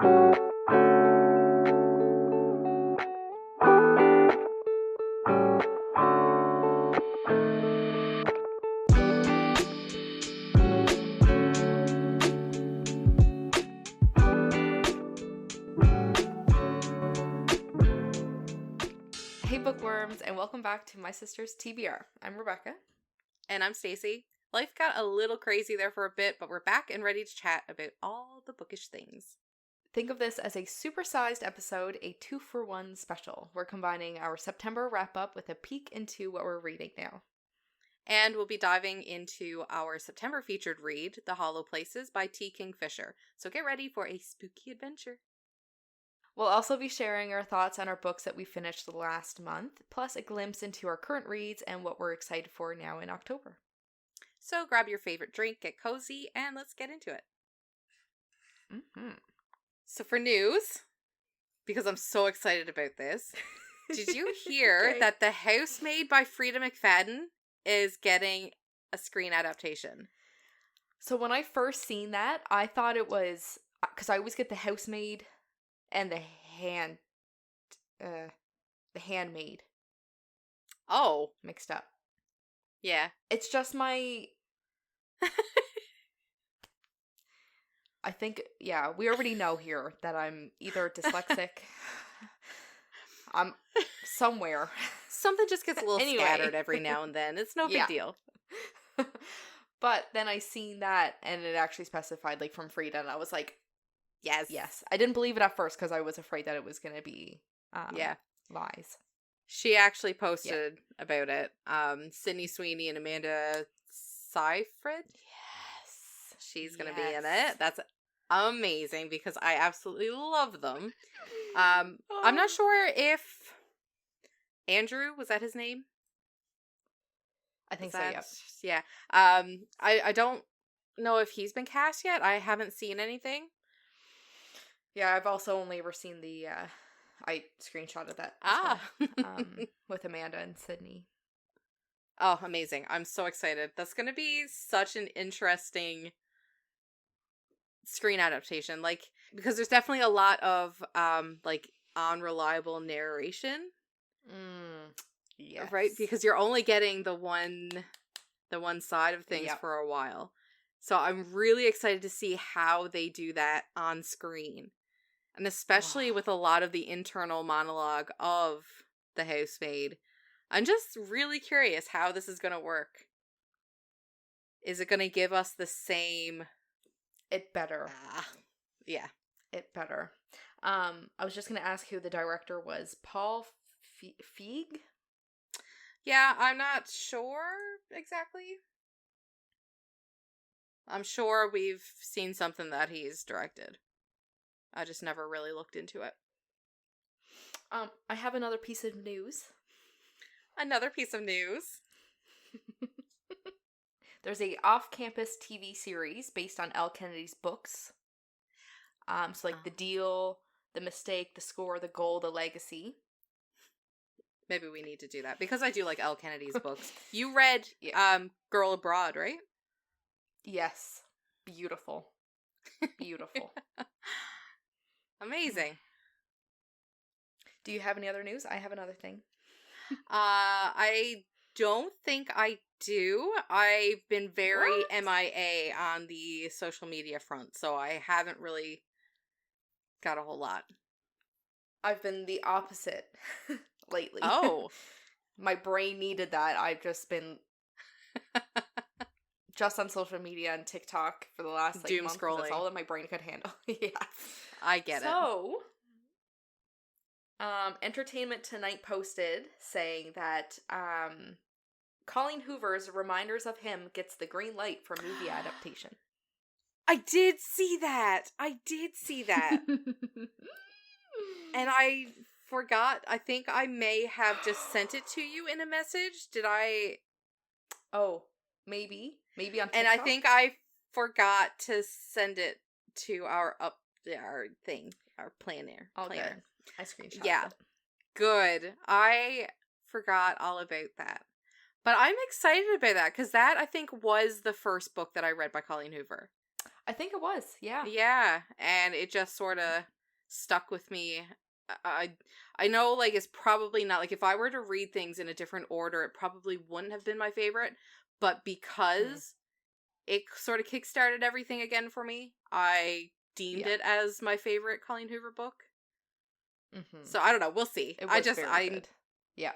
Hey bookworms, and welcome back to my sister's TBR. I'm Rebecca. And I'm Stacy. Life got a little crazy there for a bit, but we're back and ready to chat about all the bookish things. Think of this as a supersized episode, a 2-for-1 special. We're combining our September wrap-up with a peek into what we're reading now. And we'll be diving into our September featured read, The Hollow Places by T. Kingfisher. So get ready for a spooky adventure. We'll also be sharing our thoughts on our books that we finished the last month, plus a glimpse into our current reads and what we're excited for now in October. So grab your favorite drink, get cozy, and let's get into it. Mm-hmm. So for news, because I'm so excited about this, did you hear that The Housemaid by Freida McFadden is getting a screen adaptation? So when I first seen that, I thought it was, because I always get The Housemaid and the handmaid. Oh. Mixed up. Yeah. It's just my... I think, yeah, we already know here that I'm either dyslexic. I'm somewhere. Something just gets a little scattered every now and then. It's no big deal. But then I seen that and it actually specified like from Freida and I was like, Yes. I didn't believe it at first because I was afraid that it was going to be lies. She actually posted about it. Sydney Sweeney and Amanda Seyfried. Yes. She's going to be in it. That's amazing because I absolutely love them. I'm not sure if Andrew, was that his name? I think so, yep. Yeah. I don't know if he's been cast yet. I haven't seen anything. Yeah, I've also only ever seen the, I screenshotted that with Amanda and Sydney. Oh, amazing. I'm so excited. That's going to be such an interesting screen adaptation. Like, because there's definitely a lot of, like, unreliable narration. Yes. Right? Because you're only getting the one side of things for a while. So I'm really excited to see how they do that on screen. And especially with a lot of the internal monologue of the housemaid. I'm just really curious how this is going to work. Is it going to give us the same... It better. Yeah. It better. I was just going to ask who the director was. Paul Feig? Yeah, I'm not sure exactly. I'm sure we've seen something that he's directed. I just never really looked into it. I have another piece of news. Another piece of news. There's a off-campus TV series based on Elle Kennedy's books. So like The Deal, The Mistake, The Score, The Goal, The Legacy. Maybe we need to do that because I do like Elle Kennedy's books. You read Girl Abroad, right? Yes. Beautiful. Beautiful. Amazing. Do you have any other news? I have another thing. I don't think I do. I've been very MIA on the social media front, so I haven't really got a whole lot. I've been the opposite lately. Oh. My brain needed that. I've just been just on social media and TikTok for the last doom month. Scrolling. That's all that my brain could handle. Yeah. I get it. So, Entertainment Tonight posted saying that Colleen Hoover's Reminders of Him gets the green light for movie adaptation. I did see that. And I forgot. I think I may have just sent it to you in a message. Did I? Oh, maybe on TikTok. And I think I forgot to send it to our planner. All good. I screenshot. Yeah. it. Good. I forgot all about that. But I'm excited about that because that, I think, was the first book that I read by Colleen Hoover. I think it was, yeah. Yeah, and it just sort of stuck with me. I know, like, it's probably not, like, if I were to read things in a different order, it probably wouldn't have been my favorite, but because it sort of kickstarted everything again for me, I deemed it as my favorite Colleen Hoover book. So I don't know, we'll see. It was very good. Yeah.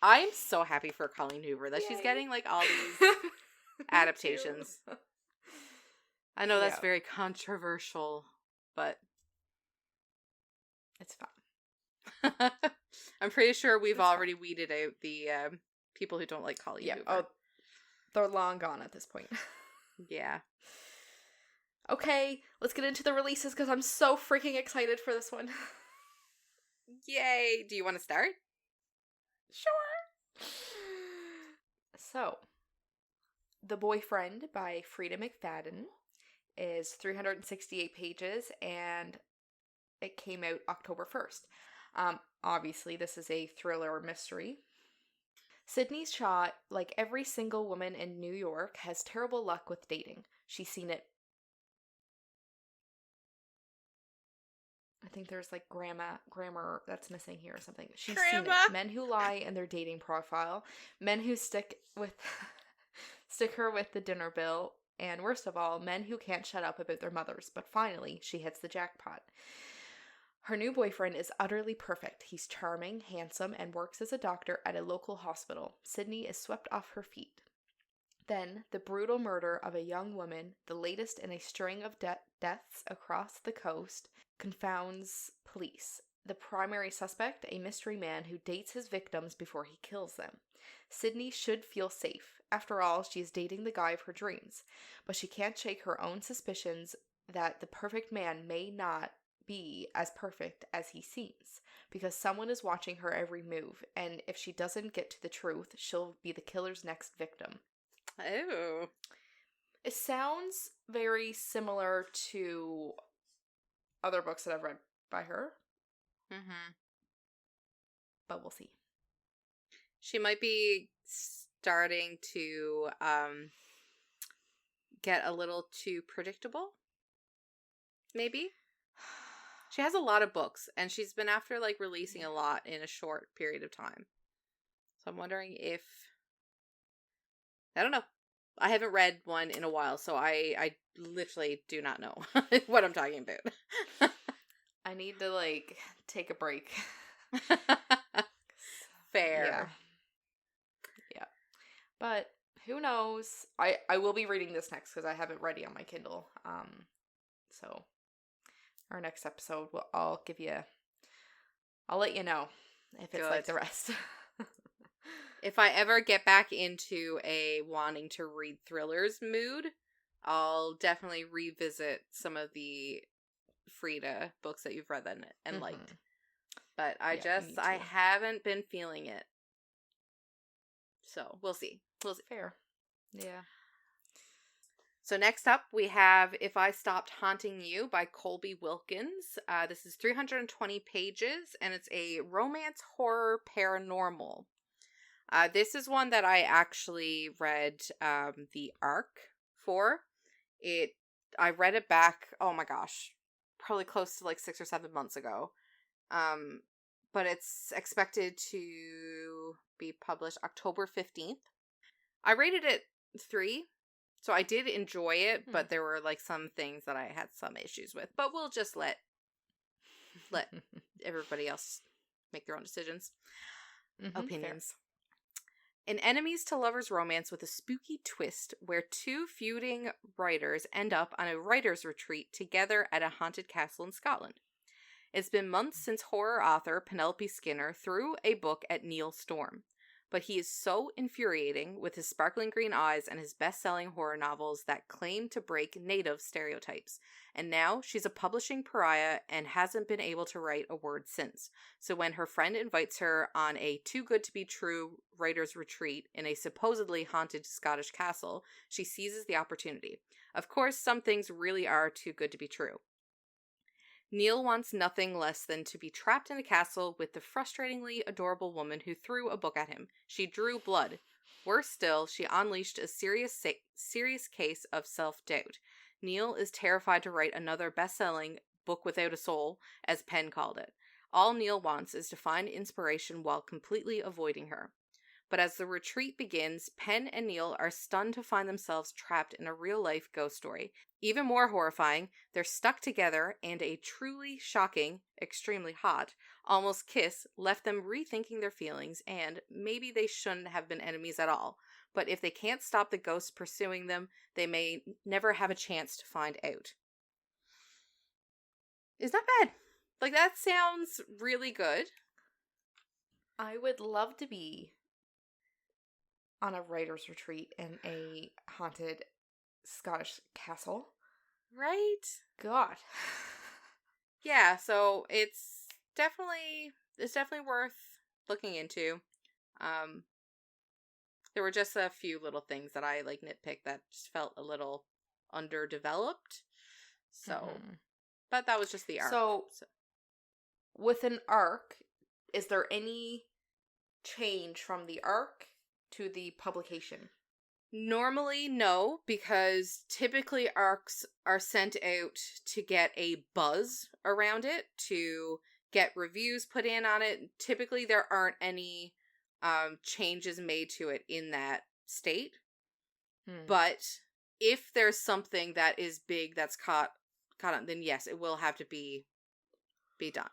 I'm so happy for Colleen Hoover that she's getting, like, all these adaptations. I know that's very controversial, but it's fine. I'm pretty sure we've already weeded out the people who don't like Colleen Hoover. Oh, they're long gone at this point. Yeah. Okay, let's get into the releases because I'm so freaking excited for this one. Yay! Do you want to start? Sure. So, The Boyfriend by Freida McFadden is 368 pages and it came out October 1st. Obviously, this is a thriller mystery. Sydney Shaw, like every single woman in New York, has terrible luck with dating. She's seen it. I think there's like grammar that's missing here or something. She's seen it. Men who lie in their dating profile, men who stick her with the dinner bill, and worst of all, men who can't shut up about their mothers. But finally, she hits the jackpot. Her new boyfriend is utterly perfect. He's charming, handsome, and works as a doctor at a local hospital. Sydney is swept off her feet. Then, the brutal murder of a young woman, the latest in a string of deaths across the coast, confounds police. The primary suspect, a mystery man who dates his victims before he kills them. Sydney should feel safe. After all, she is dating the guy of her dreams. But she can't shake her own suspicions that the perfect man may not be as perfect as he seems, because someone is watching her every move, and if she doesn't get to the truth, she'll be the killer's next victim. Oh. It sounds very similar to other books that I've read by her. Mm-hmm. But we'll see. She might be starting to get a little too predictable. Maybe. She has a lot of books, and she's been after, like, releasing a lot in a short period of time. So I'm wondering if... I don't know. I haven't read one in a while, so I literally do not know what I'm talking about. I need to, like, take a break. Fair. Yeah. But who knows? I will be reading this next because I have it ready on my Kindle. So our next episode, I'll let you know if it's like the rest. If I ever get back into a wanting to read thrillers mood, I'll definitely revisit some of the Freida books that you've read and liked. But I haven't been feeling it. So we'll see. Fair. Yeah. So next up, we have If I Stopped Haunting You by Colby Wilkins. This is 320 pages, and it's a romance horror paranormal. This is one that I actually read the arc for. I read it back, oh my gosh, probably close to like 6 or 7 months ago. But it's expected to be published October 15th. I rated it 3. So I did enjoy it, but there were like some things that I had some issues with. But we'll just let everybody else make their own decisions. Opinions. Fair. An enemies to lovers romance with a spooky twist where 2 feuding writers end up on a writer's retreat together at a haunted castle in Scotland. It's been months since horror author Penelope Skinner threw a book at Neil Storm. But he is so infuriating with his sparkling green eyes and his best-selling horror novels that claim to break native stereotypes. And now she's a publishing pariah and hasn't been able to write a word since. So when her friend invites her on a too-good-to-be-true writer's retreat in a supposedly haunted Scottish castle, she seizes the opportunity. Of course, some things really are too good to be true. Neil wants nothing less than to be trapped in a castle with the frustratingly adorable woman who threw a book at him. She drew blood. Worse still, she unleashed a serious case of self-doubt. Neil is terrified to write another best-selling book without a soul, as Penn called it. All Neil wants is to find inspiration while completely avoiding her. But as the retreat begins, Penn and Neil are stunned to find themselves trapped in a real-life ghost story. Even more horrifying, they're stuck together, and a truly shocking, extremely hot, almost kiss left them rethinking their feelings, and maybe they shouldn't have been enemies at all. But if they can't stop the ghosts pursuing them, they may never have a chance to find out. Is that bad? Like, that sounds really good. I would love to be on a writer's retreat in a haunted Scottish castle. Right? God. Yeah, so it's definitely worth looking into. There were just a few little things that I nitpicked that just felt a little underdeveloped. So, but that was just the arc. So, with an arc, is there any change from the arc to the publication? Normally, no, because typically arcs are sent out to get a buzz around it, to get reviews put in on it. Typically, there aren't any changes made to it in that state. But if there's something that is big that's caught on, then yes, it will have to be done.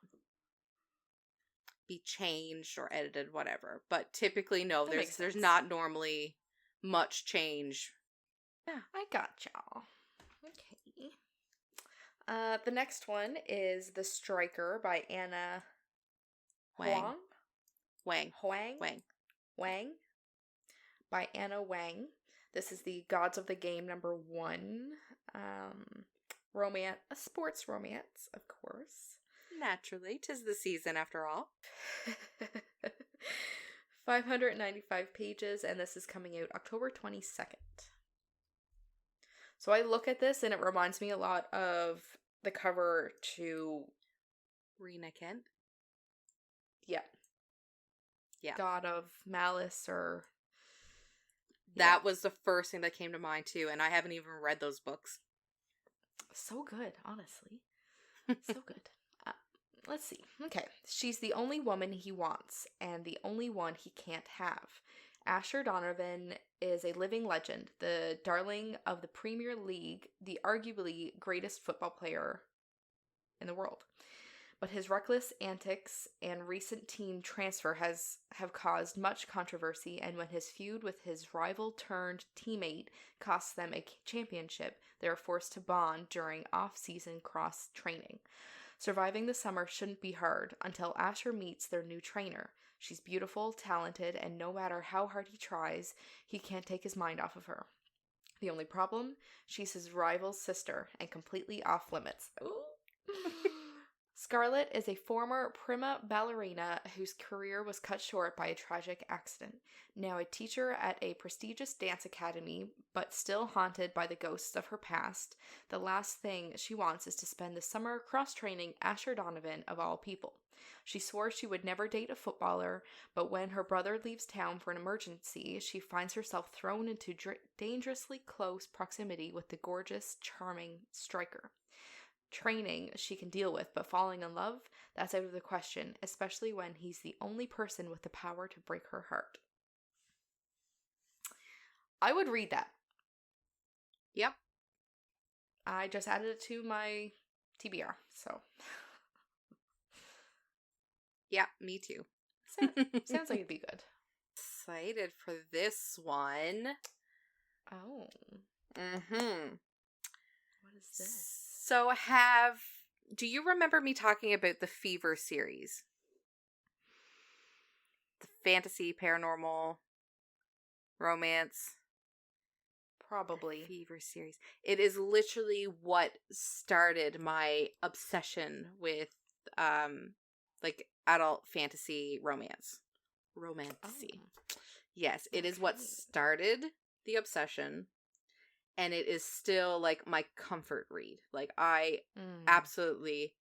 Be changed or edited, whatever. But typically, no, there's not normally much change. Yeah, I got y'all. Okay. The next one is The Striker by Anna Wang. By Anna Wang. This is the Gods of the Game #1. Romance, a sports romance, of course. Naturally, 'tis the season after all. 595 pages, and this is coming out October 22nd. So I look at this, and it reminds me a lot of the cover to Rena Kent. Yeah. God of Malice, or... That was the first thing that came to mind, too, and I haven't even read those books. So good, honestly. So good. Let's see. Okay. She's the only woman he wants, and the only one he can't have. Asher Donovan is a living legend, the darling of the Premier League, the arguably greatest football player in the world. But his reckless antics and recent team transfer have caused much controversy, and when his feud with his rival-turned-teammate costs them a championship, they are forced to bond during off-season cross-training. Surviving the summer shouldn't be hard until Asher meets their new trainer. She's beautiful, talented, and no matter how hard he tries, he can't take his mind off of her. The only problem? She's his rival's sister and completely off limits. Scarlett is a former prima ballerina whose career was cut short by a tragic accident. Now a teacher at a prestigious dance academy, but still haunted by the ghosts of her past, the last thing she wants is to spend the summer cross-training Asher Donovan of all people. She swore she would never date a footballer, but when her brother leaves town for an emergency, she finds herself thrown into dangerously close proximity with the gorgeous, charming striker. Training she can deal with, but falling in love, that's out of the question, especially when he's the only person with the power to break her heart. I would read that. Yep. I just added it to my TBR, so. Yeah, me too. Sounds like it'd be good. Excited for this one. Oh. What is this? So do you remember me talking about the Fever series? The fantasy, paranormal, romance. Probably. Fever series. It is literally what started my obsession with, adult fantasy romance. Romantasy. Oh. Yes, it is what started the obsession. And it is still, my comfort read. I absolutely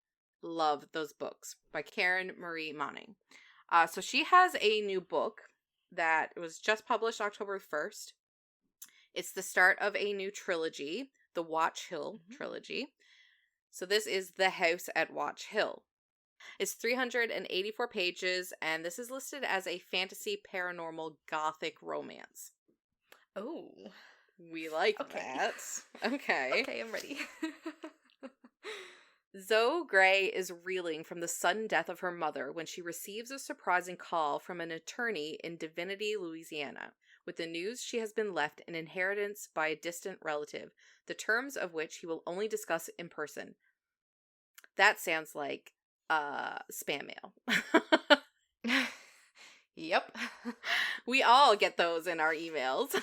love those books by Karen Marie Moning. So she has a new book that was just published October 1st. It's the start of a new trilogy. the Watch Hill trilogy. So this is The House at Watch Hill. It's 384 pages, and this is listed as a fantasy paranormal gothic romance. Oh. We like that. Okay. Okay, I'm ready. Zoe Gray is reeling from the sudden death of her mother when she receives a surprising call from an attorney in Divinity, Louisiana, with the news she has been left an inheritance by a distant relative, the terms of which he will only discuss in person. That sounds like spam mail. Yep. We all get those in our emails.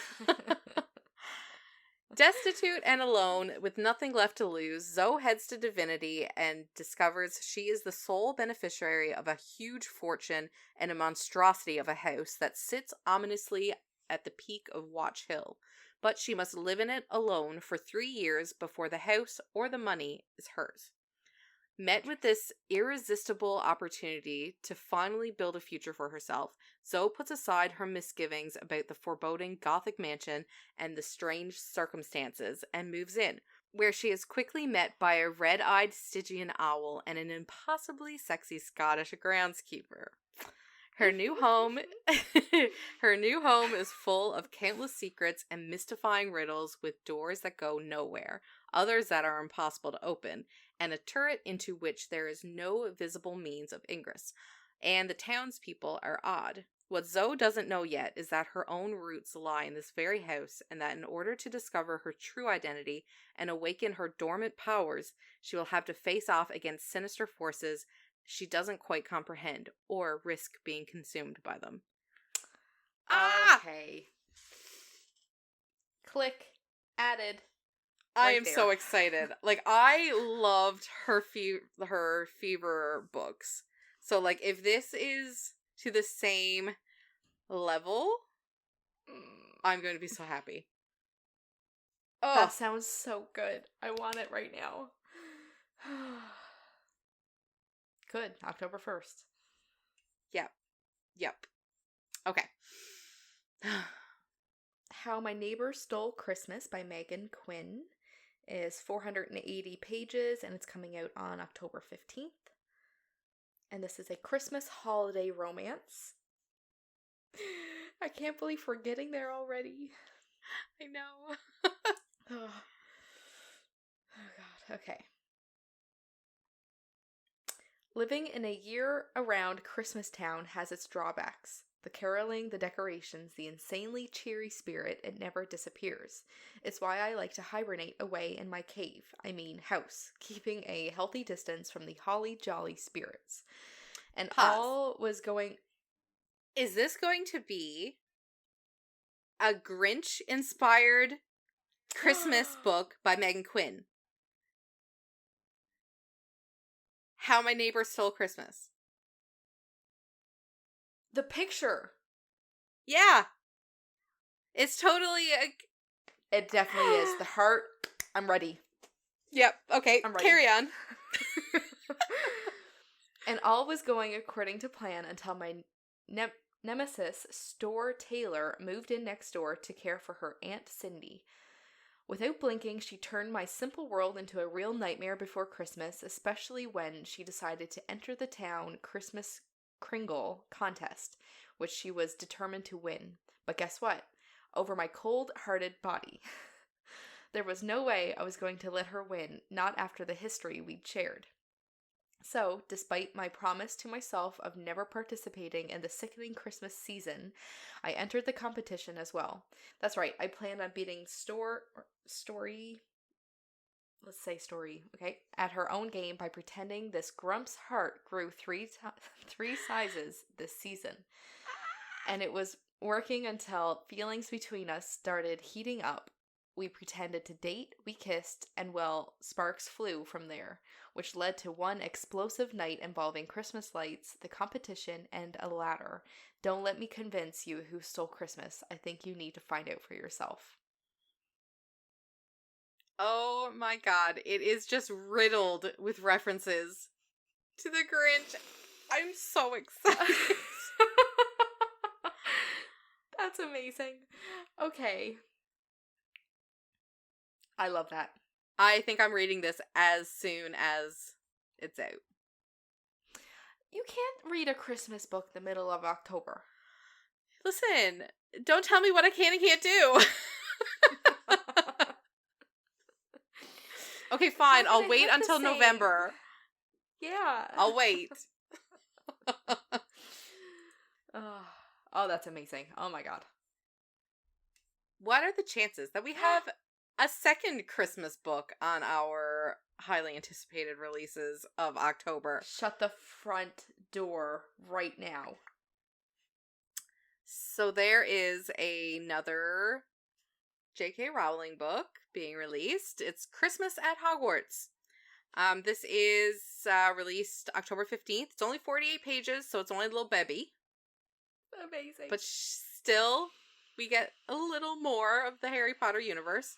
Destitute and alone, with nothing left to lose, Zoe heads to Divinity and discovers she is the sole beneficiary of a huge fortune and a monstrosity of a house that sits ominously at the peak of Watch Hill. But she must live in it alone for 3 years before the house or the money is hers. Met with this irresistible opportunity to finally build a future for herself, Zoe puts aside her misgivings about the foreboding Gothic mansion and the strange circumstances and moves in, where she is quickly met by a red-eyed Stygian owl and an impossibly sexy Scottish groundskeeper. Her new home is full of countless secrets and mystifying riddles, with doors that go nowhere, others that are impossible to open, and a turret into which there is no visible means of ingress. And the townspeople are odd. What Zoe doesn't know yet is that her own roots lie in this very house, and that in order to discover her true identity and awaken her dormant powers, she will have to face off against sinister forces she doesn't quite comprehend, or risk being consumed by them. Okay. Click. Added. I am so excited. Like, I loved her Fever books. So, like, if this is to the same level, I'm going to be so happy. Oh, that sounds so good. I want it right now. Good. October 1st. Yep. Okay. How My Neighbor Stole Christmas by Megan Quinn is 480 pages, and it's coming out on October 15th. And this is a Christmas holiday romance. I can't believe we're getting there already. I know. Oh God. Okay. Living in a year-around Christmas town has its drawbacks. The caroling, the decorations, the insanely cheery spirit, it never disappears. It's why I like to hibernate away in my cave, house, keeping a healthy distance from the holly jolly spirits. And all was going... Is this going to be a Grinch-inspired Christmas book by Megan Quinn? How My Neighbor Stole Christmas. The picture. Yeah. It's totally It definitely is. The heart. I'm ready. Yep. Okay. I'm ready. Carry on. And all was going according to plan until my nemesis, Store Taylor, moved in next door to care for her Aunt Cindy. Without blinking, she turned my simple world into a real nightmare before Christmas, especially when she decided to enter the town Christmas Kringle contest, which she was determined to win. But guess what? Over my cold-hearted body. There was no way I was going to let her win, not after the history we'd shared. So, despite my promise to myself of never participating in the sickening Christmas season, I entered the competition as well. That's right, I planned on beating Story, at her own game by pretending this grump's heart grew three sizes this season. And it was working until feelings between us started heating up. We pretended to date, we kissed, and well, sparks flew from there, which led to one explosive night involving Christmas lights, the competition, and a ladder. Don't let me convince you who stole Christmas. I think you need to find out for yourself. Oh my God, it is just riddled with references to the Grinch. I'm so excited. That's amazing. Okay. I love that. I think I'm reading this as soon as it's out. You can't read a Christmas book the middle of October. Listen, don't tell me what I can and can't do. Okay, fine. I'll wait until November. Yeah. I'll wait. Oh, that's amazing. Oh my god. What are the chances that we have a second Christmas book on our highly anticipated releases of October? Shut the front door right now. So there is another J.K. Rowling book being released. It's Christmas at Hogwarts. This is released October 15th. It's only 48 pages, so it's only a little baby. Amazing. But still, we get a little more of the Harry Potter universe.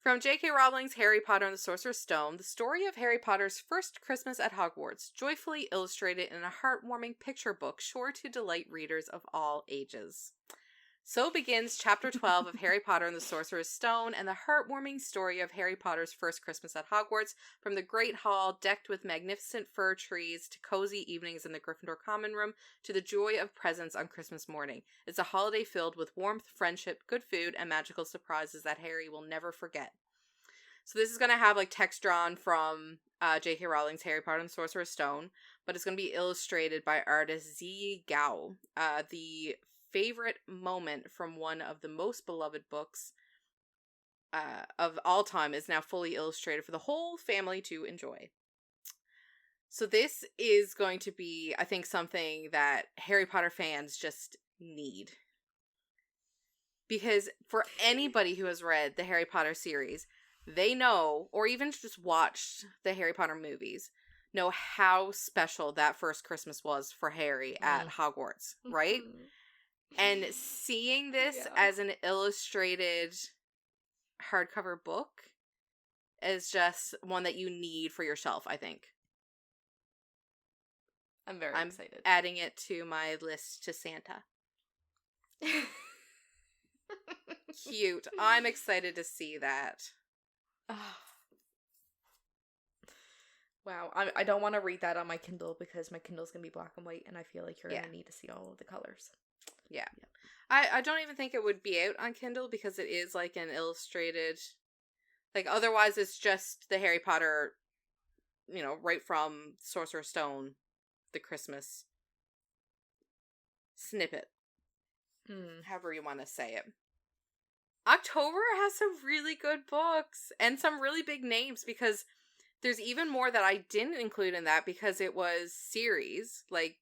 From J.K. Rowling's Harry Potter and the Sorcerer's Stone, the story of Harry Potter's first Christmas at Hogwarts, joyfully illustrated in a heartwarming picture book sure to delight readers of all ages. So begins Chapter 12 of Harry Potter and the Sorcerer's Stone, and the heartwarming story of Harry Potter's first Christmas at Hogwarts, from the Great Hall decked with magnificent fir trees, to cozy evenings in the Gryffindor Common Room, to the joy of presents on Christmas morning. It's a holiday filled with warmth, friendship, good food, and magical surprises that Harry will never forget. So this is going to have like text drawn from J.K. Rowling's Harry Potter and the Sorcerer's Stone, but it's going to be illustrated by artist Zi Gao. The favorite moment from one of the most beloved books of all time is now fully illustrated for the whole family to enjoy. So this is going to be, I think, something that Harry Potter fans just need. Because for anybody who has read the Harry Potter series, they know, or even just watched the Harry Potter movies, know how special that first Christmas was for Harry at Hogwarts, right? And seeing this as an illustrated hardcover book is just one that you need for yourself, I think. I'm very excited. Adding it to my list to Santa. Cute. I'm excited to see that. Wow. I don't want to read that on my Kindle because my Kindle's going to be black and white, and I feel like you're going to need to see all of the colors. Yeah. I don't even think it would be out on Kindle because it is like an illustrated, like otherwise it's just the Harry Potter, right from Sorcerer's Stone, the Christmas snippet. However you want to say it. October has some really good books and some really big names because there's even more that I didn't include in that because it was series, like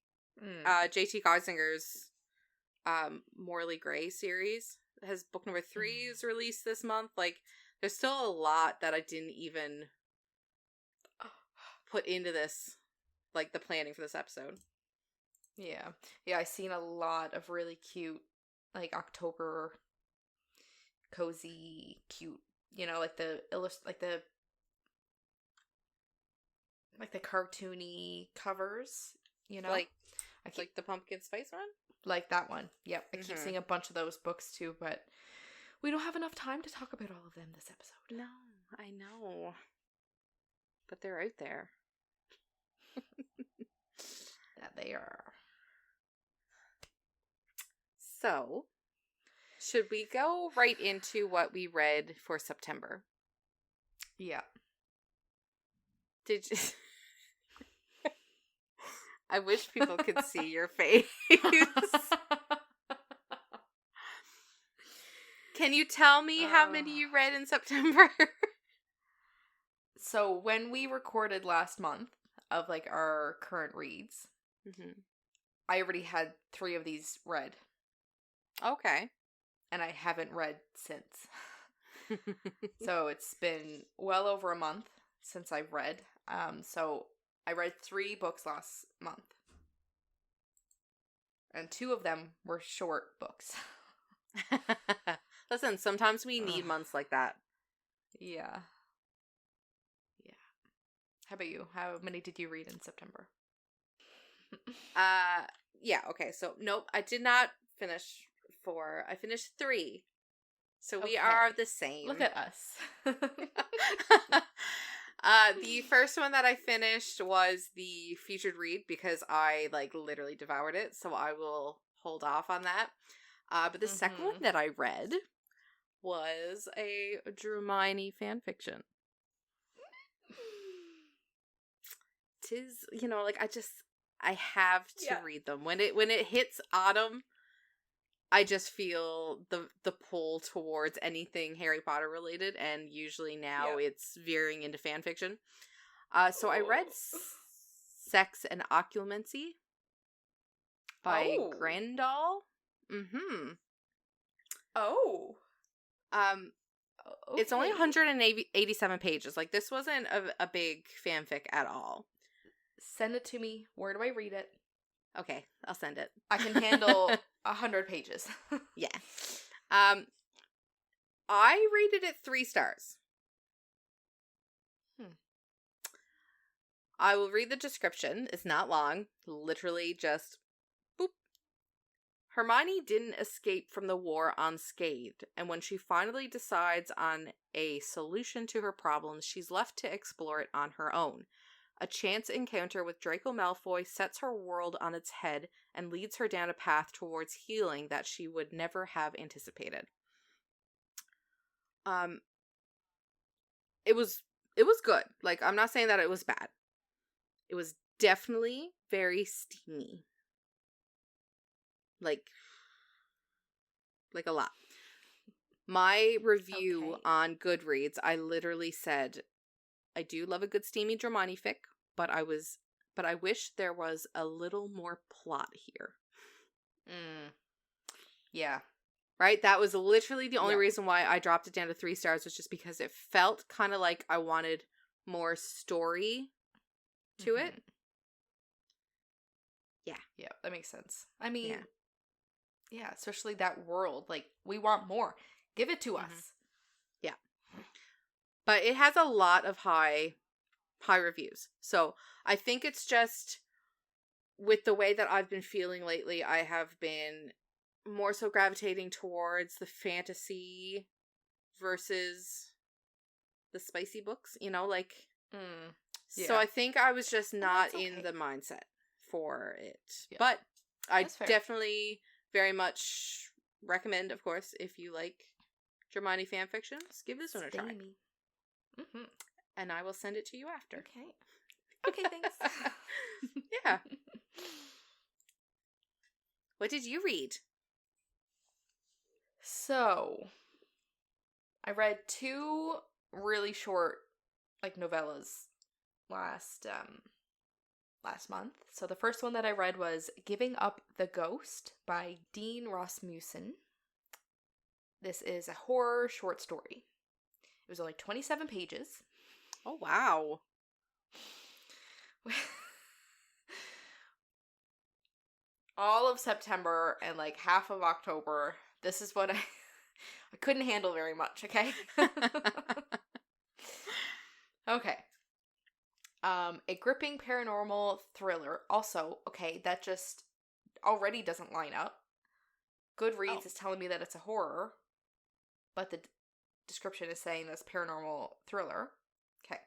J.T. Geisinger's Morley Gray series has book number 3 is released this month. Like, there's still a lot that I didn't even put into this, like, the planning for this episode. Yeah. I've seen a lot of really cute, like, October cozy, cute, like the cartoony covers, Like the pumpkin spice one? Like that one. Yep. I keep seeing a bunch of those books too, but we don't have enough time to talk about all of them this episode. No, I know. But they're out there. That they are. So, should we go right into what we read for September? Yeah. Did you... I wish people could see your face. Can you tell me how many you read in September? So when we recorded last month of like our current reads, I already had 3 of these read. Okay. And I haven't read since. So it's been well over a month since I've read. So I read 3 books last month. And 2 of them were short books. Listen, sometimes we need months like that. Yeah. How about you? How many did you read in September? Yeah, okay. So, nope, I did not finish 4. I finished 3. So we are the same. Look at us. The first one that I finished was the featured read because I literally devoured it, so I will hold off on that. But the second one that I read was a Hermione fanfiction. Tis, I have to read them. When it hits autumn, I just feel the pull towards anything Harry Potter related, and usually now it's veering into fanfiction. So I read Sex and Occlumency by Grendel. Mm-hmm. Oh. It's only 187 pages. This wasn't a big fanfic at all. Send it to me. Where do I read it? Okay, I'll send it. I can handle 100 pages. Yeah. I rated it 3 stars. I will read the description. It's not long. Literally just boop. Hermione didn't escape from the war unscathed, and when she finally decides on a solution to her problems, she's left to explore it on her own. A chance encounter with Draco Malfoy sets her world on its head and leads her down a path towards healing that she would never have anticipated. It was good. I'm not saying that it was bad. It was definitely very steamy. Like a lot. My review on Goodreads, I literally said, I do love a good steamy Hermione fic, but I wish there was a little more plot here. Yeah. Right? That was literally the only reason why I dropped it down to 3 stars, was just because it felt kind of like I wanted more story to it. Yeah. Yeah, that makes sense. I mean, yeah, especially that world. We want more. Give it to us. Yeah. But it has a lot of high reviews. So I think it's just with the way that I've been feeling lately, I have been more so gravitating towards the fantasy versus the spicy books, So I think I was just not in the mindset for it. Yeah. But I definitely very much recommend, of course, if you like Hermione fanfictions, give this one a try. And I will send it to you after. Okay, thanks. Yeah. What did you read? So, I read 2 really short, novellas last month. So the first one that I read was Giving Up the Ghost by Dean Rasmussen. This is a horror short story. It was only 27 pages. Oh, wow. All of September and half of October, this is what I couldn't handle very much, okay? Okay. A gripping paranormal thriller. Also, okay, that just already doesn't line up. Goodreads is telling me that it's a horror, but the description is saying this paranormal thriller. Okay.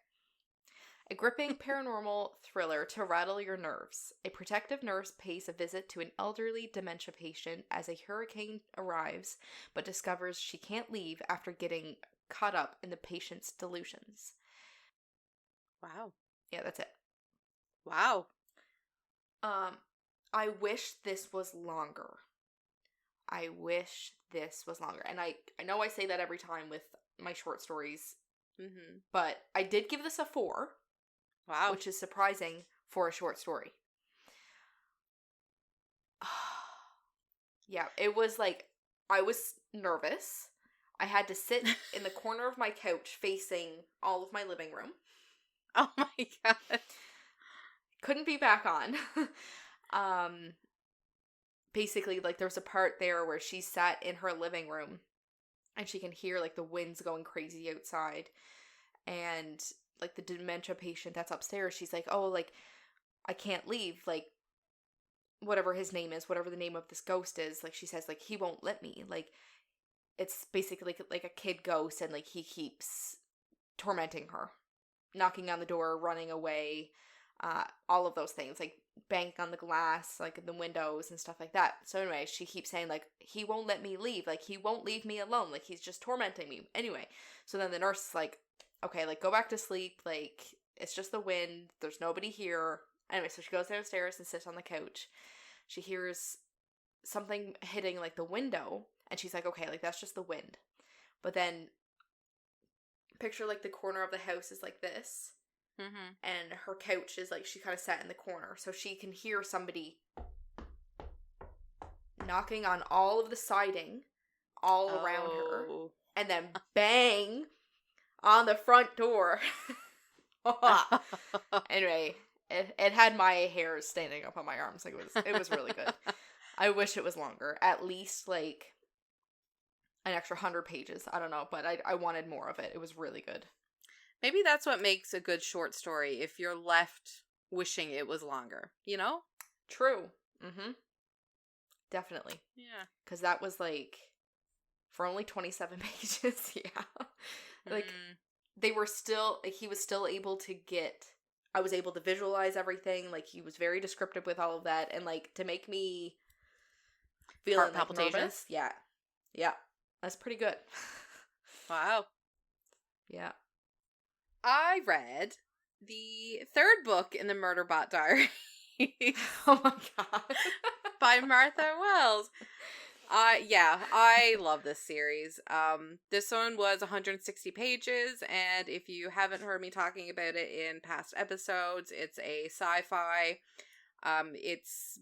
A gripping paranormal thriller to rattle your nerves. A protective nurse pays a visit to an elderly dementia patient as a hurricane arrives, but discovers she can't leave after getting caught up in the patient's delusions. Wow. Yeah, that's it. Wow. I wish this was longer. And I know I say that every time with my short stories, but I did give this a 4. Wow. Which is surprising for a short story. Yeah, it was I was nervous. I had to sit in the corner of my couch facing all of my living room. Oh my god. Couldn't be back on. Basically, there was a part there where she sat in her living room and she can hear the winds going crazy outside, and the dementia patient that's upstairs, she's like, oh, I can't leave, whatever his name is, whatever the name of this ghost is, she says, he won't let me, it's basically like a kid ghost, and like he keeps tormenting her, knocking on the door, running away, all of those things, like banging on the glass, like in the windows and stuff like that. So anyway, she keeps saying like, he won't let me leave, like he won't leave me alone, like he's just tormenting me. Anyway, so then the nurse is like, okay, like go back to sleep, like it's just the wind, there's nobody here. Anyway, so she goes downstairs and sits on the couch. She hears something hitting like the window, and she's like, okay, like that's just the wind. But then picture like the corner of the house is like this, and her couch is like, she kind of sat in the corner, so she can hear somebody knocking on all of the siding all around her, and then bang on the front door. Anyway, it had my hairs standing up on my arms. Like it was really good. I wish it was longer, at least like an extra 100 pages. I don't know, but I wanted more of it. It was really good. Maybe that's what makes a good short story, if you're left wishing it was longer, you know? True. Definitely. Yeah. Because that was like, for only 27 pages, yeah. Like, they were still, like, he was still able to get, I was able to visualize everything, like, he was very descriptive with all of that, and, like, to make me feel heart like, palpitations. Nervous, yeah, that's pretty good. Wow. Yeah. I read the third book in the Murderbot Diaries. Oh my god. By Martha Wells. Yeah, I love this series. This one was 160 pages, and if you haven't heard me talking about it in past episodes, it's a sci-fi. It's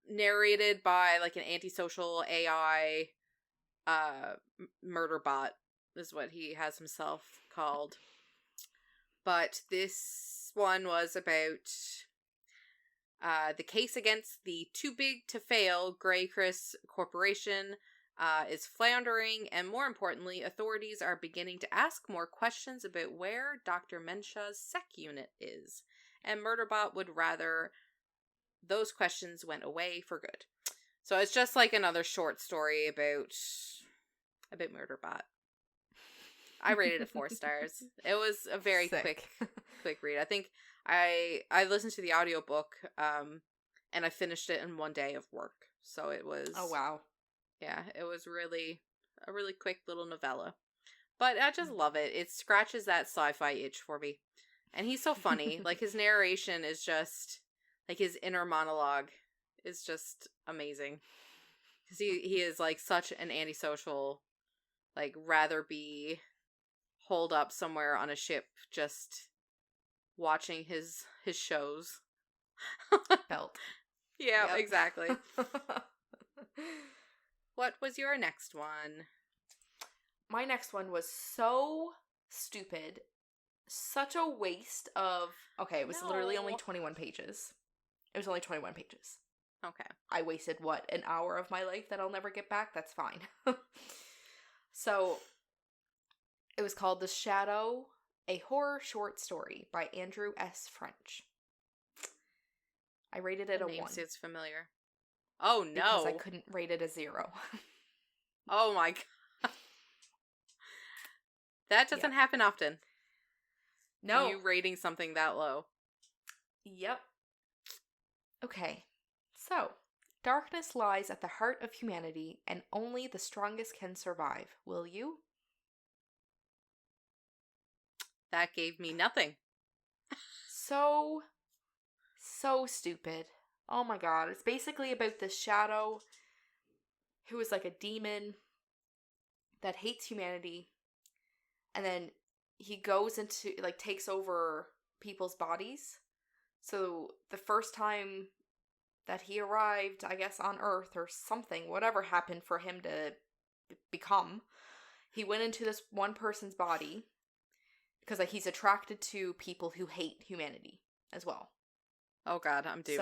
narrated by like an antisocial AI murder bot is what he has himself called. But this one was about the case against the too big to fail Greycrest Corporation is floundering, and more importantly, authorities are beginning to ask more questions about where Dr. Mensha's sec unit is, and Murderbot would rather those questions went away for good. So it's just like another short story about Murderbot. I rated it 4 stars. It was a very quick read. I think I listened to the audiobook and I finished it in one day of work. So it was, oh wow. Yeah, it was really a really quick little novella. But I just love it. It scratches that sci-fi itch for me. And he's so funny. Like, his narration is just, like, his inner monologue is just amazing. Because he is, like, such an antisocial, like, rather be holed up somewhere on a ship just watching his shows. Belt. Yeah, yep. Exactly. What was your next one? My next one was so stupid. Such a waste of... Okay, it was literally only 21 pages. It was only 21 pages. Okay. I wasted, what, an hour of my life that I'll never get back? That's fine. So, it was called The Shadow, a horror short story by Andrew S. French. I rated it a 1. It's familiar. Oh, no. Because I couldn't rate it a 0. Oh, my God. That doesn't happen often. No. You rating something that low. Yep. Okay. So, darkness lies at the heart of humanity, and only the strongest can survive. Will you? That gave me nothing. So stupid. Oh my god. It's basically about this shadow who is like a demon that hates humanity, and then he goes into, like, takes over people's bodies. So the first time that he arrived, I guess, on Earth or something, whatever happened for him to become, he went into this one person's body because, like, he's attracted to people who hate humanity as well. Oh god, I'm doomed.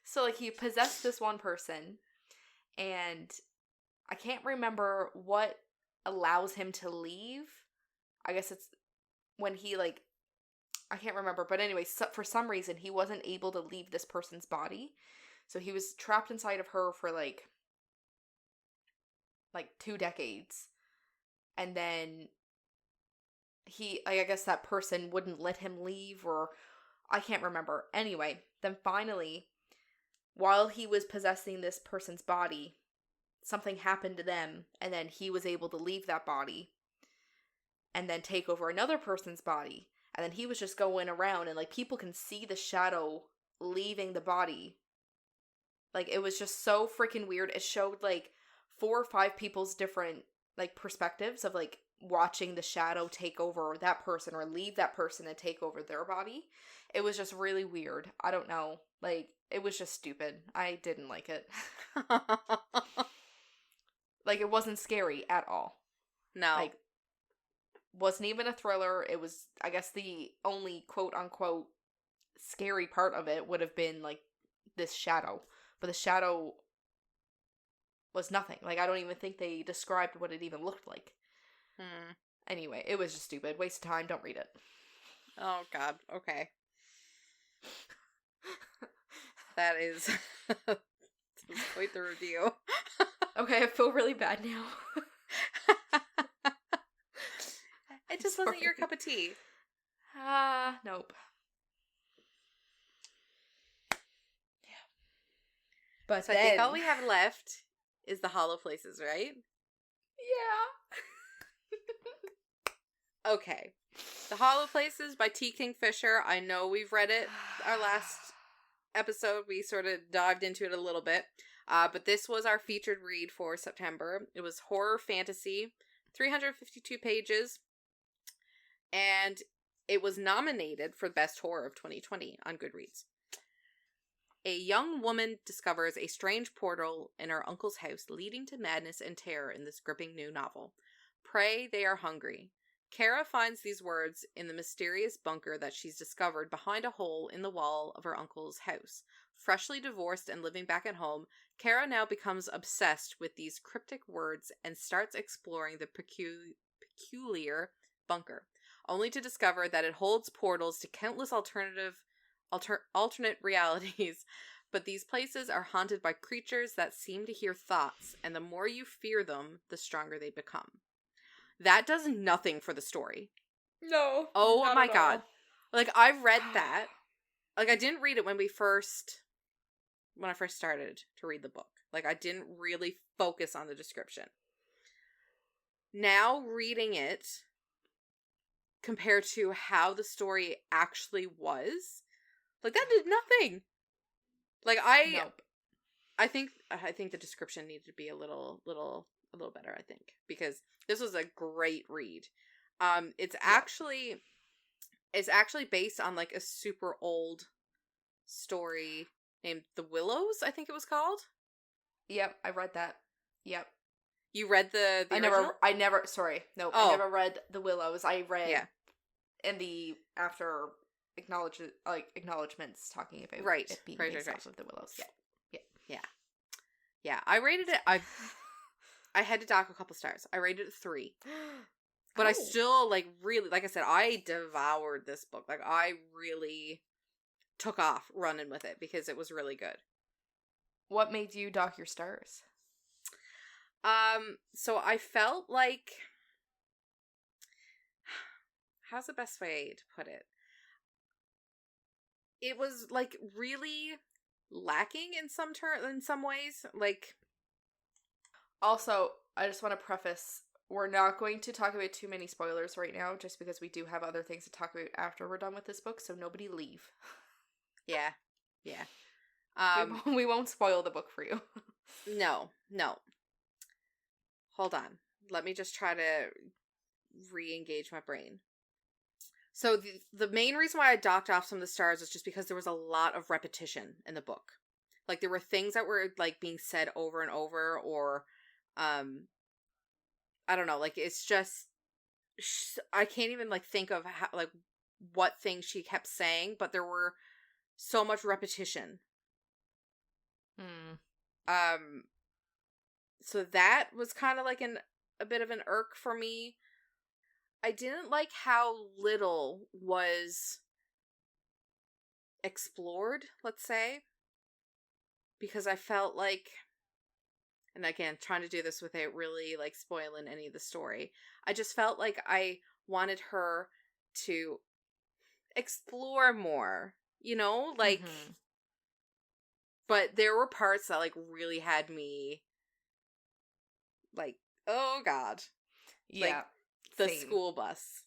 So like, he possessed this one person, and I can't remember what allows him to leave. I guess it's when he, like, I can't remember, but anyway, so for some reason he wasn't able to leave this person's body. So he was trapped inside of her for like 2 decades. And then I guess that person wouldn't let him leave, or I can't remember. Anyway, then finally, while he was possessing this person's body, something happened to them, and then he was able to leave that body and then take over another person's body. And then he was just going around, and like people can see the shadow leaving the body. Like, it was just so freaking weird. It showed like 4 or 5 people's different like perspectives of like watching the shadow take over that person or leave that person and take over their body. It was just really weird. I don't know. Like, it was just stupid. I didn't like it. Like, it wasn't scary at all. No. Like, wasn't even a thriller. It was, I guess, the only quote-unquote scary part of it would have been, like, this shadow. But the shadow was nothing. Like, I don't even think they described what it even looked like. Anyway, it was just stupid. Waste of time. Don't read it. Oh, God. Okay. That is quite the review. Okay, I feel really bad now. It just wasn't your cup of tea. Nope. Yeah. But so I think all we have left is the Hollow Places, right? Yeah. Okay. The Hollow Places by T. Kingfisher. I know we've read it. Our last episode, we sort of dived into it a little bit. But this was our featured read for September. It was horror fantasy, 352 pages, and it was nominated for Best Horror of 2020 on Goodreads. A young woman discovers a strange portal in her uncle's house, leading to madness and terror in this gripping new novel. Pray they are hungry. Kara finds these words in the mysterious bunker that she's discovered behind a hole in the wall of her uncle's house. Freshly divorced and living back at home, Kara now becomes obsessed with these cryptic words and starts exploring the peculiar bunker, only to discover that it holds portals to countless alternate realities. But these places are haunted by creatures that seem to hear thoughts, and the more you fear them, the stronger they become. That does nothing for the story. No. Oh my God. Like, I read that. Like, I didn't read it when I first started to read the book. Like, I didn't really focus on the description. Now, reading it, compared to how the story actually was, like, that did nothing. Like, I think the description needed to be a little better, I think, because this was a great read. It's actually based on like a super old story named The Willows, I think it was called. Yep, I read that. Yep. You read the original? I never read The Willows. I read in the after acknowledgements talking about it being based off of The Willows. Yeah. I rated it. I had to dock a couple stars. I rated it 3. But I still, like, really, like I said, I devoured this book. Like, I really took off running with it because it was really good. What made you dock your stars? So I felt like, how's the best way to put it? It was, like, really lacking in some ways. Like, also, I just want to preface, we're not going to talk about too many spoilers right now, just because we do have other things to talk about after we're done with this book, so nobody leave. Yeah. We won't spoil the book for you. No. Hold on. Let me just try to re-engage my brain. So the main reason why I docked off some of the stars is just because there was a lot of repetition in the book. Like, there were things that were, like, being said over and over, or, I don't know, like, it's just, I can't even, like, think of, how, like, what things she kept saying, but there were so much repetition. So that was kind of, like, a bit of an irk for me. I didn't like how little was explored, let's say. because I felt like, and again, trying to do this without really, like, spoiling any of the story, I just felt like I wanted her to explore more, you know? Like, but there were parts that, like, really had me, like, oh god. Yeah. Like, the same. school bus.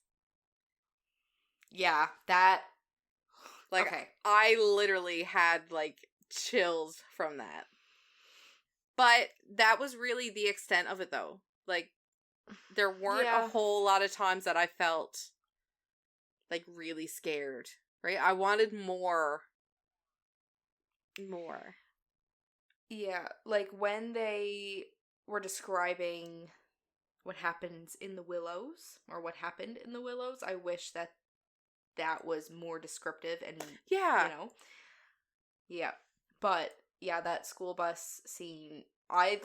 Yeah, that... Like, okay. I literally had, like, chills from that. But that was really the extent of it, though. Like, there weren't a whole lot of times that I felt, like, really scared, right? I wanted more. Yeah, like, when they were describing what happens in the Willows, or what happened in the Willows, I wish that was more descriptive and, yeah. you know? Yeah. But, yeah, that school bus scene, I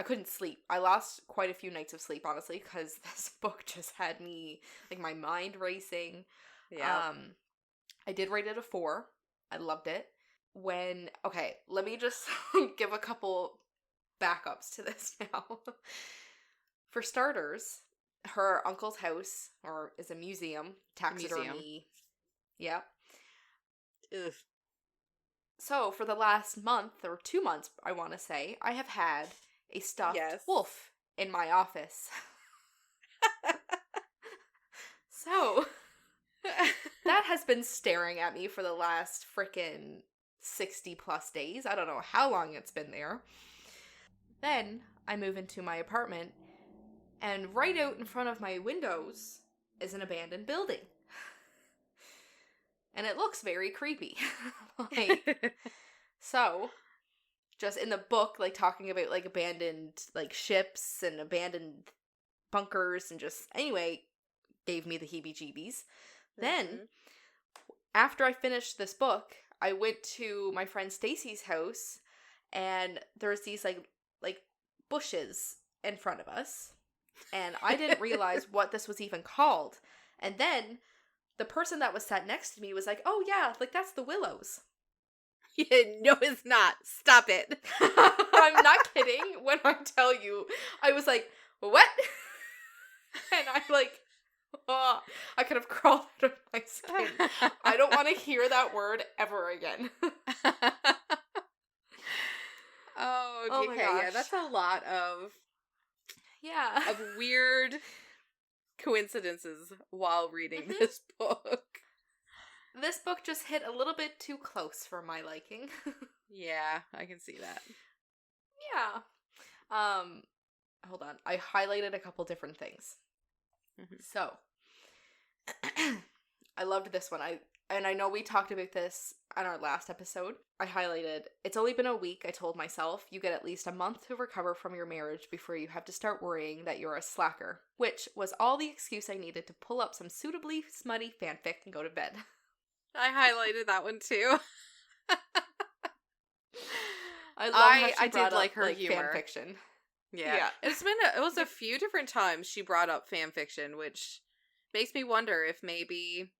couldn't sleep. I lost quite a few nights of sleep, honestly, because this book just had me, like, my mind racing. Yeah. I did rate it a 4. I loved it. Okay, let me just give a couple backups to this now. For starters, her uncle's house, or is a museum, taxidermy. Yeah. Ugh. So, for the last month, or 2 months, I want to say, I have had a stuffed wolf in my office. So, that has been staring at me for the last frickin' 60 plus days. I don't know how long it's been there. Then, I move into my apartment, and right out in front of my windows is an abandoned building. And it looks very creepy. Like, so, just in the book, like, talking about, like, abandoned, like, ships and abandoned bunkers and just, anyway, gave me the heebie-jeebies. Then, after I finished this book, I went to my friend Stacy's house, and there's these, like bushes in front of us, and I didn't realize what this was even called. And then, the person that was sat next to me was like, oh yeah, like, that's the Willows. Yeah, no, it's not. Stop it. I'm not kidding when I tell you. I was like, what? And I'm like, oh, I could have crawled out of my skin. I don't want to hear that word ever again. Oh, okay, yeah, that's a lot of weird coincidences while reading this book. This book just hit a little bit too close for my liking. Yeah, I can see that. Yeah. Hold on. I highlighted a couple different things. So, I loved this one. I know we talked about this on our last episode. I highlighted, it's only been a week, I told myself. You get at least a month to recover from your marriage before you have to start worrying that you're a slacker. Which was all the excuse I needed to pull up some suitably smutty fanfic and go to bed. I highlighted that one too. I love how she did brought like up, her like, humor. fanfiction. Yeah. It was a few different times she brought up fanfiction, which makes me wonder if maybe,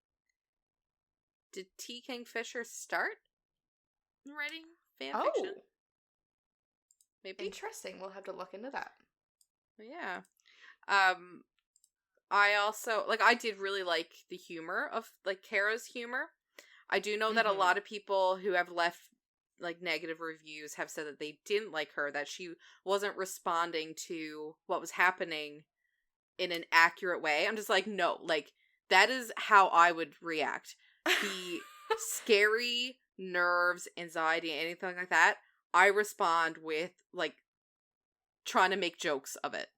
did T. Kingfisher start writing fanfiction? Oh. Maybe. Interesting. We'll have to look into that. Yeah. I also, like, I did really like the humor of, like, Kara's humor. I do know that a lot of people who have left, like, negative reviews have said that they didn't like her, that she wasn't responding to what was happening in an accurate way. I'm just like, no, like, that is how I would react. The scary nerves, anxiety, anything like that, I respond with, like, trying to make jokes of it.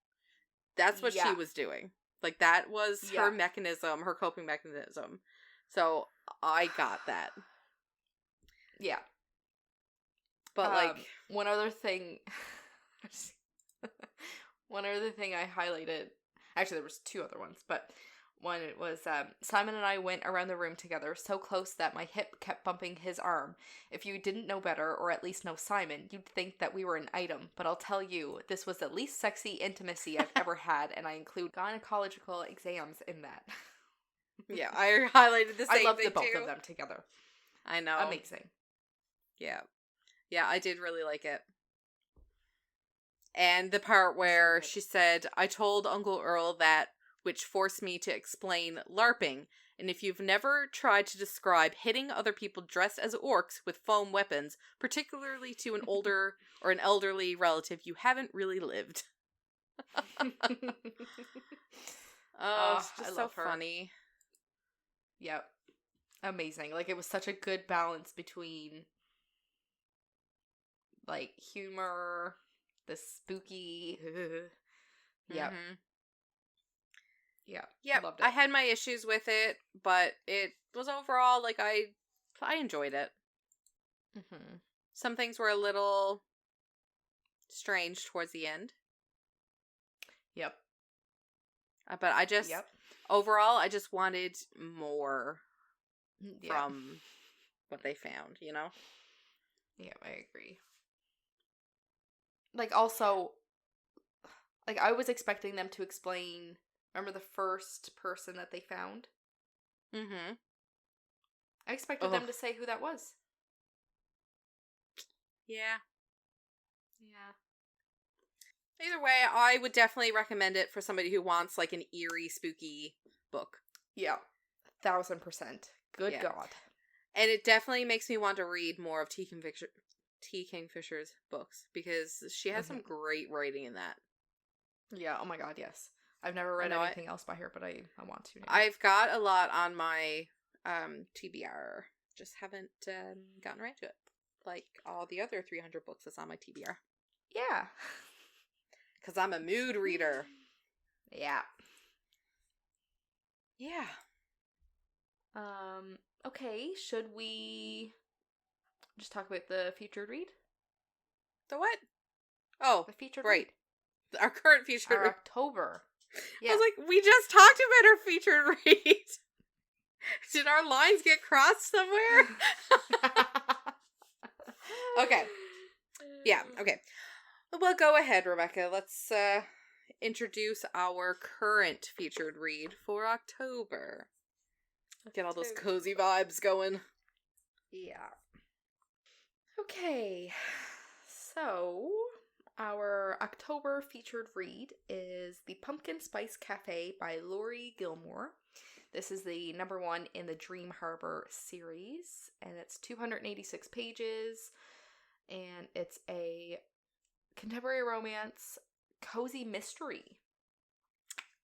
That's what she was doing. Like, that was her mechanism, her coping mechanism. So, I got that. Yeah. But, like... One other thing I highlighted... Actually, there was 2 other ones, but one was, Simon and I went around the room together so close that my hip kept bumping his arm. If you didn't know better, or at least know Simon, you'd think that we were an item. But I'll tell you, this was the least sexy intimacy I've ever had, and I include gynecological exams in that. Yeah, I highlighted the same thing, I love the both of them together. I know. Amazing. Yeah. Yeah, I did really like it. And the part where she said, I told Uncle Earl that, which forced me to explain LARPing. And if you've never tried to describe hitting other people dressed as orcs with foam weapons, particularly to an older or an elderly relative, you haven't really lived. It's just so funny. Yep. Amazing. Like, it was such a good balance between, like, humor, the spooky. Yep. Mm-hmm. Yeah. Yep. Loved it. I had my issues with it, but it was overall, like, I enjoyed it. Mm-hmm. Some things were a little strange towards the end. Yep. But I just, overall, I just wanted more from what they found, you know? Yeah, I agree. Like, also, like, I was expecting them to explain, remember the first person that they found? Mm-hmm. I expected them to say who that was. Yeah. Either way, I would definitely recommend it for somebody who wants, like, an eerie, spooky book. Yeah. 1000%. Good God. And it definitely makes me want to read more of T. Kingfisher's books, because she has some great writing in that. Yeah, oh my God, yes. I've never read anything else by her, but I want to now. I've got a lot on my TBR. Just haven't gotten around to it. Like all the other 300 books that's on my TBR. Yeah. Because I'm a mood reader. Yeah. Yeah. Okay, should we just talk about the featured read? The what? Oh, the featured read. Our current featured read. October. Yeah. I was like, we just talked about our featured read. Did our lines get crossed somewhere? Okay. Yeah, okay. Well, go ahead, Rebecca. Let's introduce our current featured read for October. Get all those cozy vibes going. Yeah. Okay. So, our October featured read is The Pumpkin Spice Cafe by Laurie Gilmore. This is the #1 in the Dream Harbor series, and it's 286 pages, and it's a contemporary romance cozy mystery.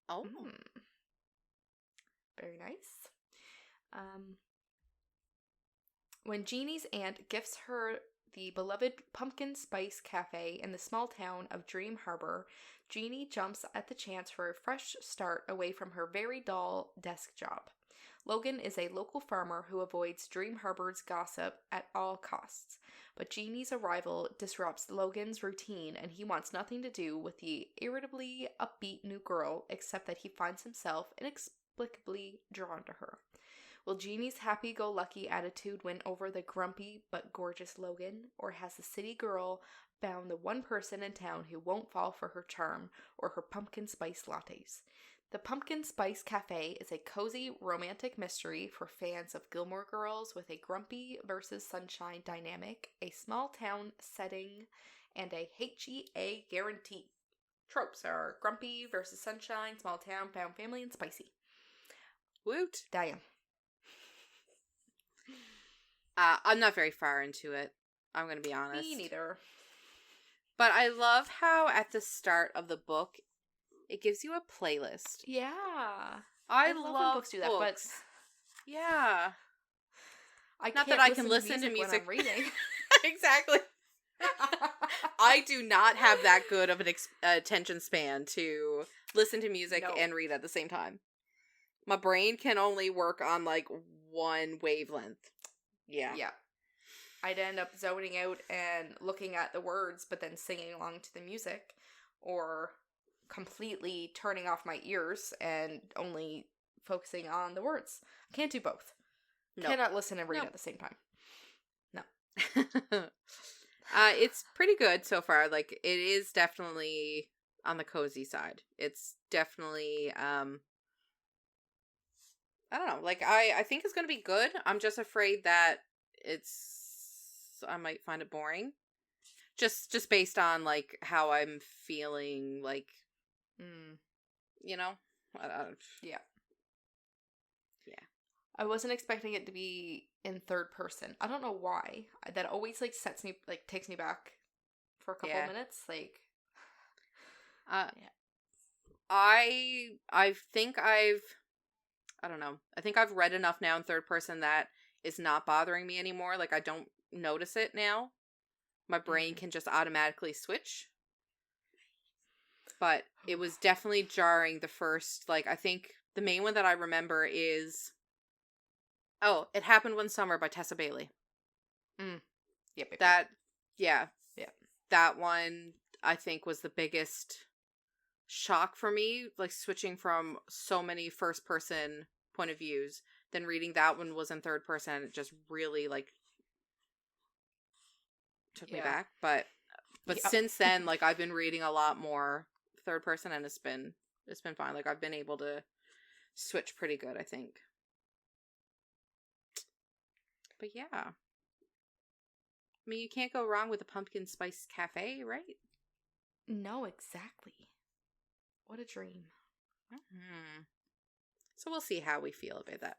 Oh. Very nice. When Jeannie's aunt gifts her the beloved Pumpkin Spice Cafe in the small town of Dream Harbor, Jeannie jumps at the chance for a fresh start away from her very dull desk job. Logan is a local farmer who avoids Dream Harbor's gossip at all costs, but Jeannie's arrival disrupts Logan's routine and he wants nothing to do with the irritably upbeat new girl except that he finds himself inexplicably drawn to her. Will Jeannie's happy-go-lucky attitude win over the grumpy but gorgeous Logan, or has the city girl found the one person in town who won't fall for her charm or her pumpkin spice lattes? The Pumpkin Spice Cafe is a cozy romantic mystery for fans of Gilmore Girls with a grumpy versus sunshine dynamic, a small town setting, and a HEA guarantee. Tropes are grumpy versus sunshine, small town, found family, and spicy. Woot. Damn. I'm not very far into it. I'm going to be honest. Me neither. But I love how at the start of the book, it gives you a playlist. Yeah. I love when books do that, but yeah. Not that I can listen to music when I'm reading. Exactly. I do not have that good of an attention span to listen to music and read at the same time. My brain can only work on like one wavelength. Yeah. Yeah. I'd end up zoning out and looking at the words, but then singing along to the music, or completely turning off my ears and only focusing on the words. I can't do both. No. Cannot listen and read at the same time. No. It's pretty good so far. Like, it is definitely on the cozy side. It's definitely, I don't know. Like, I think it's going to be good. I'm just afraid that it's I might find it boring. Just based on, like, how I'm feeling, like, you know? Yeah. Yeah. I wasn't expecting it to be in third person. I don't know why. That always, like, takes me back for a couple of minutes. Like, yeah. I think I don't know. I think I've read enough now in third person that it's not bothering me anymore. Like, I don't notice it now. My brain can just automatically switch. But it was definitely jarring the first, like, I think the main one that I remember is, It Happened One Summer by Tessa Bailey. Yep. That one, I think, was the biggest shock for me, like, switching from so many first person point of views. Then reading that one was in third person, it just really, like, took me back. But since then, like, I've been reading a lot more third person, and it's been fine. Like, I've been able to switch pretty good, I think. But yeah, I mean, you can't go wrong with a pumpkin spice cafe, right? No, exactly. What a dream. So we'll see how we feel about that.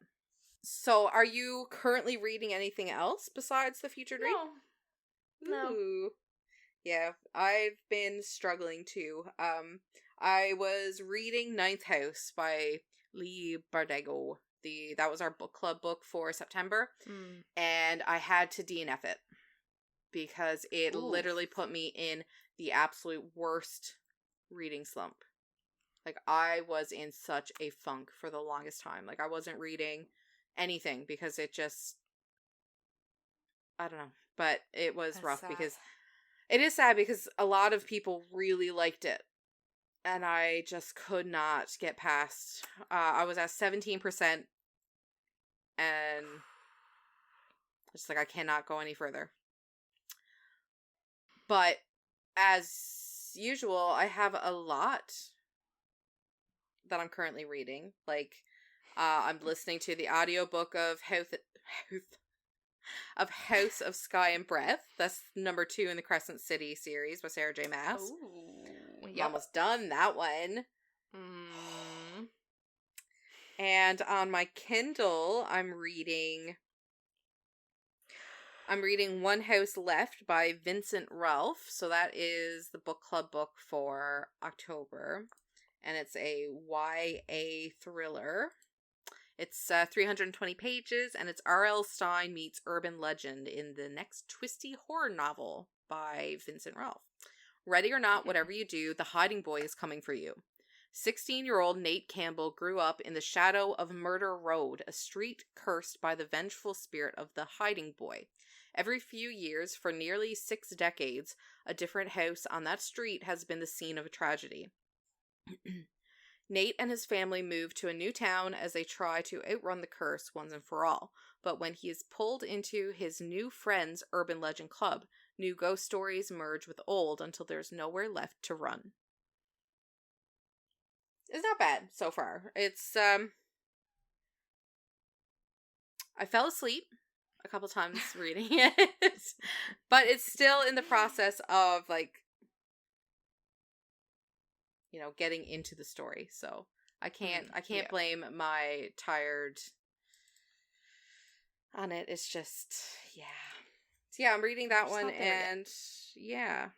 So, are you currently reading anything else besides The Future Dream? No. Ooh. Yeah, I've been struggling too. I was reading Ninth House by Lee Bardugo. That was our book club book for September, and I had to DNF it because it literally put me in the absolute worst reading slump. Like, I was in such a funk for the longest time. Like, I wasn't reading anything because it just, I don't know, but it was That's rough sad. because it is sad because a lot of people really liked it. And I just could not get past. I was at 17%. And it's like, I cannot go any further. But as usual, I have a lot that I'm currently reading. Like, I'm listening to the audiobook of House of Sky and Breath. That's number 2 in the Crescent City series by Sarah J. Maas. I'm almost done that one. And on my Kindle, I'm reading One House Left by Vincent Ralph. So that is the book club book for October. And it's a YA thriller. It's 320 pages, and it's R.L. Stine meets urban legend in the next twisty horror novel by Vincent Ralph. Ready or not, whatever you do, the hiding boy is coming for you. 16-year-old Nate Campbell grew up in the shadow of Murder Road, a street cursed by the vengeful spirit of the hiding boy. Every few years, for nearly 6 decades, a different house on that street has been the scene of a tragedy. Nate and his family move to a new town as they try to outrun the curse once and for all. But when he is pulled into his new friend's urban legend club, new ghost stories merge with old until there's nowhere left to run. It's not bad so far. It's, I fell asleep a couple times reading it, but it's still in the process of, like, you know, getting into the story. So I can't blame my tired on it. It's just, yeah. So yeah, I'm reading that one, and yeah.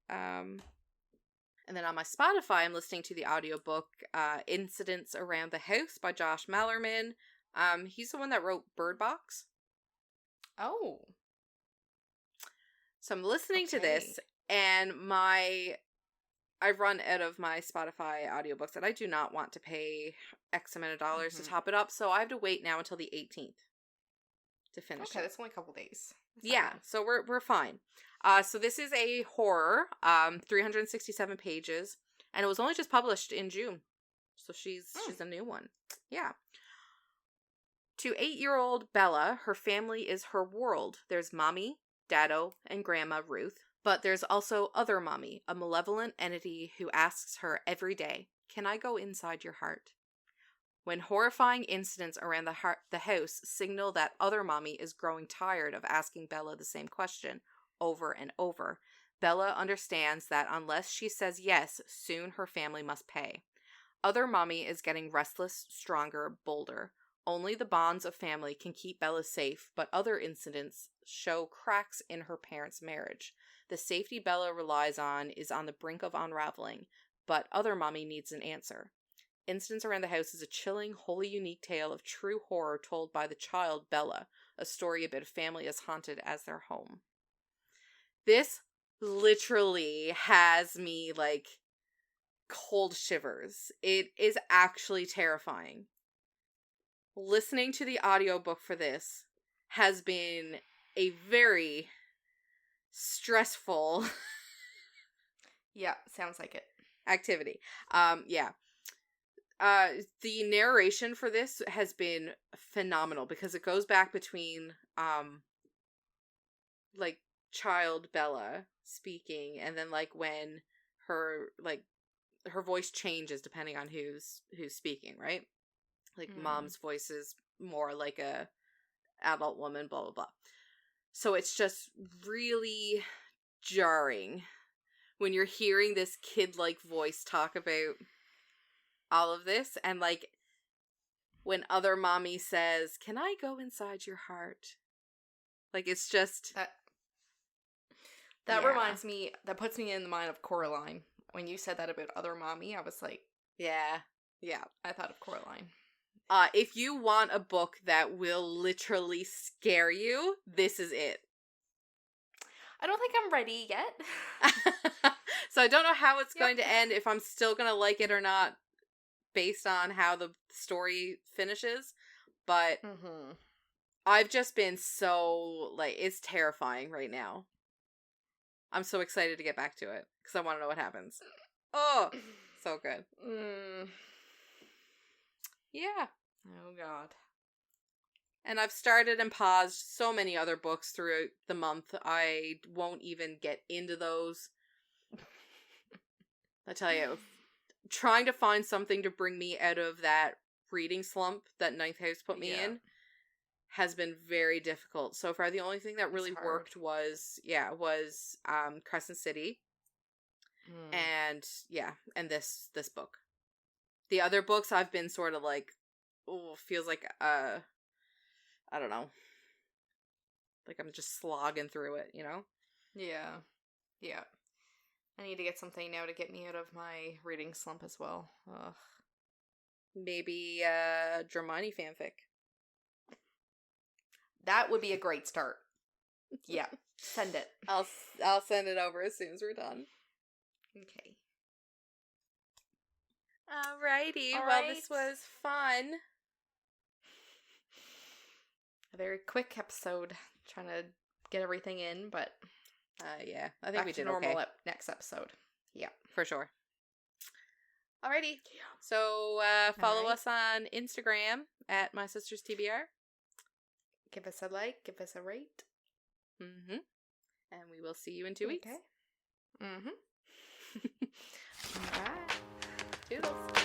And then on my Spotify, I'm listening to the audiobook Incidents Around the House by Josh Mallerman. He's the one that wrote Bird Box. Oh. So I'm listening to this, and I've run out of my Spotify audiobooks, and I do not want to pay X amount of dollars to top it up, so I have to wait now until the 18th to finish it. Okay, that's only a couple days. Yeah, so we're fine. So this is a horror, 367 pages, and it was only just published in June. So she's a new one. Yeah. To 8-year-old Bella, her family is her world. There's Mommy, Daddo, and Grandma Ruth. But there's also Other Mommy, a malevolent entity who asks her every day, "Can I go inside your heart?" when horrifying incidents around the house signal that other mommy is growing tired of asking Bella the same question over and over. Bella understands that unless she says yes, soon her family must pay. Other mommy is getting restless, stronger, bolder. Only the bonds of family can keep Bella safe, but other incidents show cracks in her parents' marriage. The safety Bella relies on is on the brink of unraveling, but other mommy needs an answer. Incidents Around the House is a chilling, wholly unique tale of true horror told by the child Bella, a story about a family as haunted as their home. This literally has me, like, cold shivers. It is actually terrifying. Listening to the audiobook for this has been a very stressful yeah, sounds like it. activity. Yeah. The narration for this has been phenomenal because it goes back between like child Bella speaking and then like when her voice changes depending on who's speaking, right? Like mom's voice is more like a adult woman, blah blah blah. So it's just really jarring when you're hearing this kid-like voice talk about all of this, and like when other mommy says, "Can I go inside your heart?" Like it's just that reminds me, that puts me in the mind of Coraline. When you said that about other mommy, I was like, yeah, I thought of Coraline. If you want a book that will literally scare you, this is it. I don't think I'm ready yet. So I don't know how it's going to end, if I'm still going to like it or not, based on how the story finishes. But I've just been so, like, it's terrifying right now. I'm so excited to get back to it, because I want to know what happens. Oh, so good. Yeah. Oh, God. And I've started and paused so many other books throughout the month. I won't even get into those. I tell you, trying to find something to bring me out of that reading slump that Ninth House put me in has been very difficult. So far, the only thing that really worked was Crescent City. And this book. The other books I've been sort of like, feels like I don't know, like I'm just slogging through it, you know? Yeah. I need to get something now to get me out of my reading slump as well. Ugh. Maybe Dramani fanfic. That would be a great start. Yeah, send it. I'll send it over as soon as we're done. Okay. Alrighty. Well, this was fun. A very quick episode. Trying to get everything in, but I think we did normal okay. Next episode. Yeah, for sure. Alrighty. So follow us on Instagram at My Sisters TBR. Give us a like. Give us a rate. And we will see you in 2 weeks. Okay. Bye. Toodles.